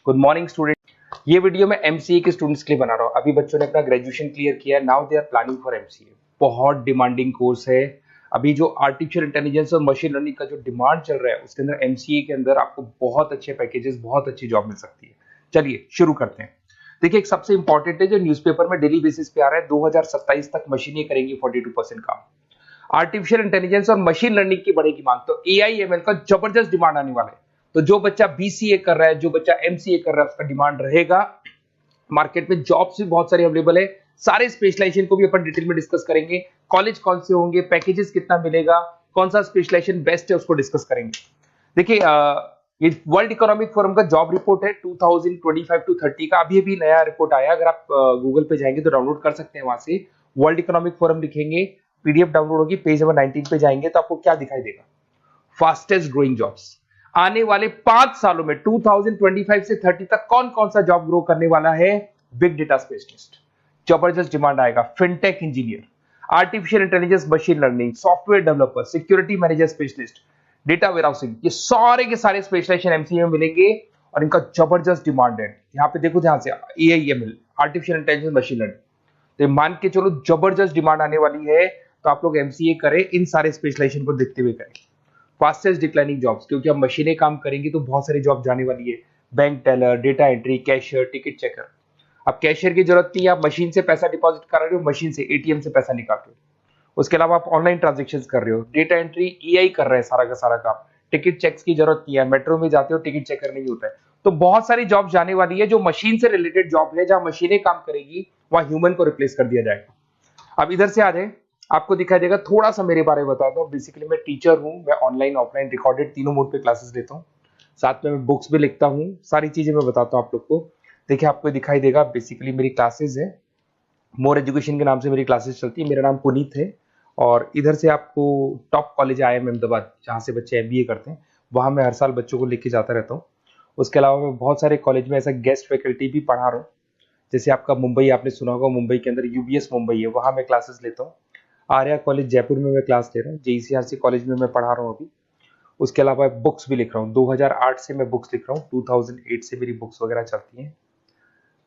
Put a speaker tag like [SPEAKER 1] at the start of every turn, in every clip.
[SPEAKER 1] Good morning student. ये video मैं MCA के स्टूडेंट्स के लिए बना रहा हूँ। अभी बच्चों ने अपना ग्रेजुएशन क्लियर किया है, now they are planning for MCA. बहुत डिमांडिंग कोर्स है। अभी जो आर्टिफिशियल इंटेलिजेंस और मशीन लर्निंग का जो डिमांड चल रहा है उसके अंदर एमसीए के अंदर आपको बहुत अच्छे पैकेजेस, बहुत अच्छी जॉब मिल सकती है। चलिए शुरू करते हैं। देखिए, एक सबसे इंपॉर्टेंट है जो न्यूज़पेपर में डेली बेसिस पे आ रहा है, 2027 तक मशीनें करेंगी 42% काम। आर्टिफिशियल इंटेलिजेंस और मशीन लर्निंग की बढ़ेगी मांग, तो एआई एमएल का जबरदस्त डिमांड आने वाला है। तो जो बच्चा बीसीए कर रहा है, जो बच्चा एमसीए कर रहा है, उसका डिमांड रहेगा। मार्केट में जॉब्स भी बहुत सारी अवेलेबल है। सारे स्पेशलाइजेशन को भी अपन डिटेल में डिस्कस करेंगे। कॉलेज कौन से होंगे, पैकेजेस कितना मिलेगा, कौन सा स्पेशलाइजेशन बेस्ट है, उसको डिस्कस करेंगे। देखिए, ये वर्ल्ड इकोनॉमिक फोरम का जॉब रिपोर्ट है 2025 टू 30 का। अभी अभी नया रिपोर्ट आया, अगर आप गूगल पे जाएंगे तो डाउनलोड कर सकते हैं। वहां से वर्ल्ड इकोनॉमिक फोरम लिखेंगे, पीडीएफ डाउनलोड होगी, पेज नंबर 19 पे जाएंगे तो आपको क्या दिखाई देगा? Fastest growing jobs. आने वाले 5 सालों में 2025 से 30 तक कौन कौन सा जॉब ग्रो करने वाला है? बिग डेटा स्पेशलिस्ट, जबरदस्त डिमांड आएगा। Fintech engineer, artificial intelligence, machine learning, software developer, security manager specialist, data warehousing, ये सारे के सारे स्पेशलाइजेशन एमसीए में मिलेंगे और इनका जबरदस्त डिमांड है। यहाँ पे देखो ध्यान से, AIML, artificial intelligence, machine learning, तो मान के चलो जबरदस्त डिमांड आने वाली है। तो आप लोग एमसीए करें, इन सारे स्पेशलाइजेशन को देखते हुए करें। फास्टेस्ट डिक्लाइनिंग जॉब्स, क्योंकि अब मशीनें काम करेंगी तो बहुत सारी जॉब जाने वाली है। Bank teller, data entry, cashier, ticket checker. अब कैशियर की जरूरत नहीं है, आप मशीन से पैसा डिपॉजिट कर रहे हो, मशीन से एटीएम से पैसा निकाल रहे हो। उसके अलावा आप ऑनलाइन ट्रांजेक्शन कर रहे हो, डेटा एंट्री एआई कर रहे हैं सारा का सारा काम। टिकट चेक्स की जरूरत नहीं है, मेट्रो में जाते हो टिकट चेकर नहीं होता है। तो बहुत सारी जॉब जाने वाली है जो मशीन से रिलेटेड जॉब है, जहां मशीनें काम करेगी वहां ह्यूमन को रिप्लेस कर दिया जाएगा। अब इधर से आ जाए, आपको दिखाई देगा। थोड़ा सा मेरे बारे में बताता हूँ। बेसिकली मैं टीचर हूँ, मैं ऑनलाइन ऑफलाइन रिकॉर्डेड तीनों मोड पे क्लासेस लेता हूँ। साथ में मैं बुक्स भी लिखता हूँ, सारी चीजें मैं बताता हूँ आप लोग को। देखिए, आपको दिखाई देगा, बेसिकली मेरी क्लासेस है, मोर एजुकेशन के नाम से मेरी क्लासेस चलती है। मेरा नाम पुनीत है। और इधर से आपको टॉप कॉलेज IIM अहमदाबाद, जहाँ से बच्चे MBA करते हैं, वहाँ मैं हर साल बच्चों को लेके जाता रहता हूँ। उसके अलावा मैं बहुत सारे कॉलेज में ऐसा गेस्ट फैकल्टी भी पढ़ा रहा हूँ। जैसे आपका मुंबई, आपने सुना होगा, मुंबई के अंदर यूबीएस मुंबई है, वहाँ मैं क्लासेस लेता हूँ। आर्या कॉलेज जयपुर में मैं क्लास ले रहा हूँ। JCRC कॉलेज में मैं पढ़ा रहा हूँ अभी। उसके अलावा बुक्स भी लिख रहा हूँ। 2008 से मैं बुक्स लिख रहा हूँ, 2008 से मेरी बुक्स वगैरह चलती हैं।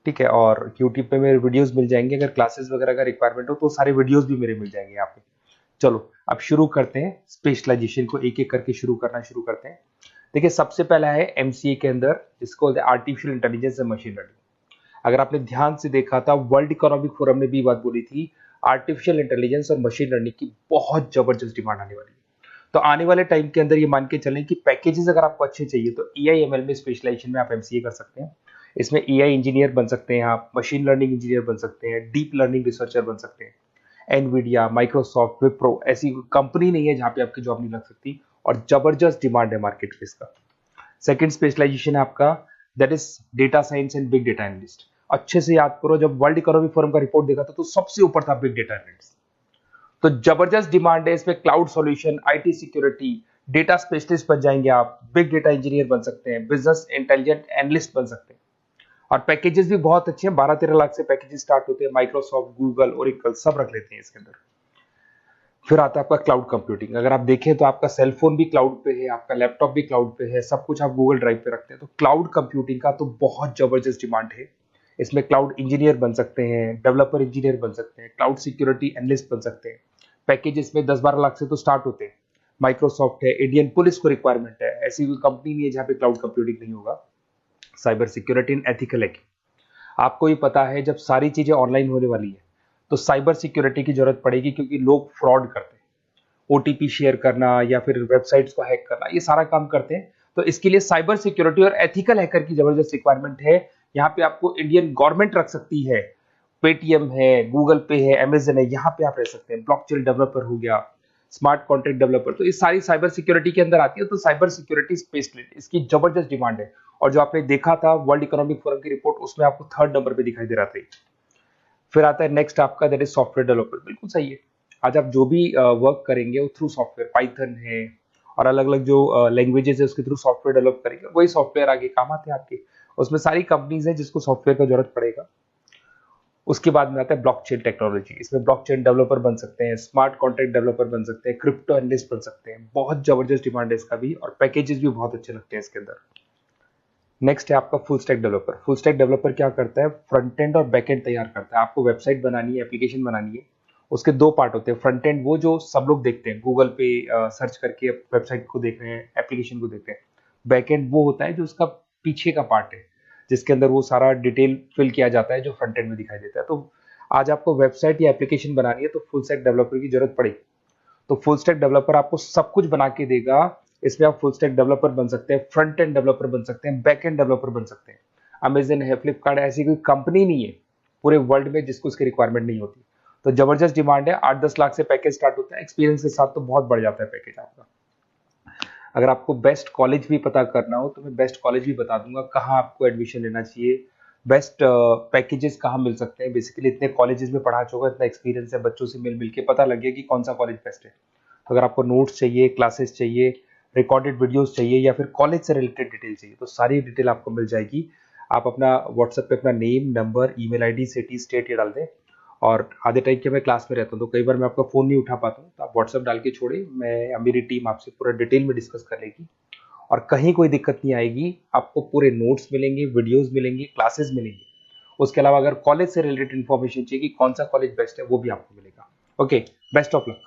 [SPEAKER 1] ठीक है, और यूट्यूब पे मेरे वीडियोस मिल जाएंगे। अगर क्लासेस वगैरह का रिक्वायरमेंट हो तो सारे वीडियोस भी मेरे मिल जाएंगे यहाँ पे। चलो अब शुरू करते हैं, स्पेशलाइजेशन को एक एक करके शुरू करते हैं। देखिए, सबसे पहला है एमसीए के अंदर, जिसको artificial intelligence and machine learning. अगर आपने ध्यान से देखा था, वर्ल्ड इकोनॉमिक फोरम ने भी बात बोली थी, आर्टिफिशियल इंटेलिजेंस और मशीन लर्निंग की बहुत जबरदस्त डिमांड आने वाली है। तो आने वाले टाइम के अंदर ये मान के चलें कि पैकेजेस अगर आपको अच्छे चाहिए तो एआईएमएल में स्पेशलाइजेशन में आप एमसीए कर सकते हैं। इसमें एआई इंजीनियर बन सकते हैं, आप मशीन लर्निंग इंजीनियर बन सकते हैं, डीप लर्निंग रिसर्चर बन सकते हैं। एनवीडिया, माइक्रोसॉफ्ट, विप्रो, ऐसी कंपनी नहीं है जहां पे आपकी जॉब नहीं लग सकती, और जबरदस्त डिमांड है मार्केट में इसका। सेकंड स्पेशलाइजेशन है आपका, that is data science and big data analyst. अच्छे से याद करो, जब वर्ल्ड इकोनॉमिक फोरम का रिपोर्ट देखा था तो सबसे ऊपर था बिग डेटा एनालिस्ट। तो जबरदस्त डिमांड है इसमें। Cloud solution, IT security, data specialist बन जाएंगे आप, बिग डेटा इंजीनियर बन सकते हैं, बिजनेस इंटेलिजेंट एनालिस्ट बन सकते हैं। और पैकेजेस भी बहुत अच्छे हैं, 12-13 लाख से पैकेजेस स्टार्ट होते हैं। माइक्रोसॉफ्ट, गूगल, ओरेकल सब रख लेते हैं इसके अंदर। फिर आता है आपका क्लाउड कंप्यूटिंग। अगर आप देखें तो आपका सेल फोन भी क्लाउड पे है, आपका लैपटॉप भी क्लाउड पे है, सब कुछ आप गूगल ड्राइव पे रखते हैं। तो क्लाउड कंप्यूटिंग का तो बहुत जबरदस्त डिमांड है। इसमें क्लाउड इंजीनियर बन सकते हैं, डेवलपर इंजीनियर बन सकते हैं, क्लाउड सिक्योरिटी एनालिस्ट बन सकते हैं। पैकेज इसमें 10-12 लाख से तो स्टार्ट होते हैं। माइक्रोसॉफ्ट है, इंडियन पुलिस को रिक्वायरमेंट है, ऐसी कोई कंपनी नहीं है जहां पे क्लाउड कंप्यूटिंग नहीं होगा। Cyber security and ethical hacking, आपको ही पता है जब सारी चीजें ऑनलाइन होने वाली है तो साइबर सिक्योरिटी की जरूरत पड़ेगी, क्योंकि लोग फ्रॉड करते हैं। ओटीपी शेयर करना या फिर वेबसाइट्स को हैक करना, ये सारा काम करते हैं। तो इसके लिए साइबर सिक्योरिटी और एथिकल हैकर की जबरदस्त रिक्वायरमेंट है। यहाँ पे आपको इंडियन गवर्नमेंट रख सकती है, पेटीएम है, गूगल पे है, अमेजन है, यहाँ पे आप रह सकते हैं। ब्लॉकचेन डेवलपर हो गया, स्मार्ट कॉन्ट्रैक्ट डेवलपर, तो ये सारी साइबर सिक्योरिटी के अंदर आती है। तो साइबर सिक्योरिटी स्पेशलिस्ट, इसकी जबरदस्त डिमांड है। और जो आपने देखा था वर्ल्ड इकोनॉमिक फोरम की रिपोर्ट, उसमें आपको 3rd नंबर पे दिखाई दे रहा था। फिर आता है नेक्स्ट आपका, दैट इज सॉफ्टवेयर डेवलपर। बिल्कुल सही है। आज आप जो भी वर्क करेंगे वो थ्रू सॉफ्टवेयर, पाइथन है और अलग अलग जो लैंग्वेजेस है उसके थ्रू सॉफ्टवेयर डेवलप करेंगे, वही सॉफ्टवेयर आगे काम आते हैं आपके। उसमें सारी कंपनीज है जिसको सॉफ्टवेयर का जरूरत पड़ेगा। उसके बाद में आता है ब्लॉकचेन टेक्नोलॉजी। इसमें ब्लॉकचेन डेवलपर बन सकते हैं, स्मार्ट कॉन्ट्रैक्ट डेवलपर बन सकते हैं, क्रिप्टो एनालिस्ट बन सकते हैं। बहुत जबरदस्त डिमांड है इसका भी, और पैकेजेस भी बहुत अच्छे लगते हैं इसके अंदर। नेक्स्ट है आपका full stack developer. Full stack developer क्या करता है, फ्रंट एंड और बैक एंड तैयार करता है। आपको वेबसाइट बनानी है, एप्लीकेशन बनानी है, उसके दो पार्ट होते हैं। फ्रंट एंड वो जो सब लोग देखते हैं, गूगल पे सर्च करके वेबसाइट को देख रहे हैं, एप्लीकेशन को देख रहे हैं। बैक एंड वो होता है जो उसका पीछे का पार्ट है, जिसके अंदर वो सारा डिटेल फिल किया जाता है जो फ्रंट एंड में दिखाई देता है। तो आज आपको वेबसाइट या एप्लीकेशन बनानी है तो फुल स्टैक डेवलपर की जरूरत पड़ेगी। तो फुल स्टैक डेवलपर आपको सब कुछ बना के देगा। इसमें आप फुल स्टैक डेवलपर बन सकते हैं, फ्रंट एंड डेवलपर बन सकते हैं, बैक एंड डेवलपर बन सकते हैं। अमेजन है, फ्लिपकार्ट, ऐसी कोई कंपनी नहीं है पूरे वर्ल्ड में जिसको इसकी रिक्वायरमेंट नहीं होती। तो जबरदस्त डिमांड है, 8-10 लाख से पैकेज स्टार्ट होता है, एक्सपीरियंस के साथ तो बहुत बढ़ जाता है पैकेज आपका। अगर आपको बेस्ट कॉलेज भी पता करना हो तो मैं बेस्ट कॉलेज भी बता दूंगा, कहाँ आपको एडमिशन लेना चाहिए, बेस्ट पैकेजेस कहाँ मिल सकते हैं। बेसिकली इतने कॉलेजेस में पढ़ा चुका, इतना एक्सपीरियंस है, बच्चों से मिल मिल के पता लग गया कि कौन सा कॉलेज बेस्ट है। तो अगर आपको नोट्स चाहिए, क्लासेस चाहिए, रिकॉर्डेड वीडियोस चाहिए, या फिर कॉलेज से रिलेटेड डिटेल चाहिए, तो सारी डिटेल आपको मिल जाएगी। आप अपना व्हाट्सएप पे अपना name, number, email ID, city, state ये डाल दें। और आधे टाइम के मैं क्लास में रहता हूँ तो कई बार मैं आपका फ़ोन नहीं उठा पाता हूँ, तो आप व्हाट्सएप डाल के छोड़े, मैं या मेरी टीम आपसे पूरा डिटेल में डिस्कस कर लेगी। और कहीं कोई दिक्कत नहीं आएगी, आपको पूरे नोट्स मिलेंगे, वीडियोस मिलेंगे, क्लासेस मिलेंगे। उसके अलावा अगर कॉलेज से रिलेटेड इन्फॉर्मेशन चाहिए कि कौन सा कॉलेज बेस्ट है, वो भी आपको मिलेगा। Okay, best of luck.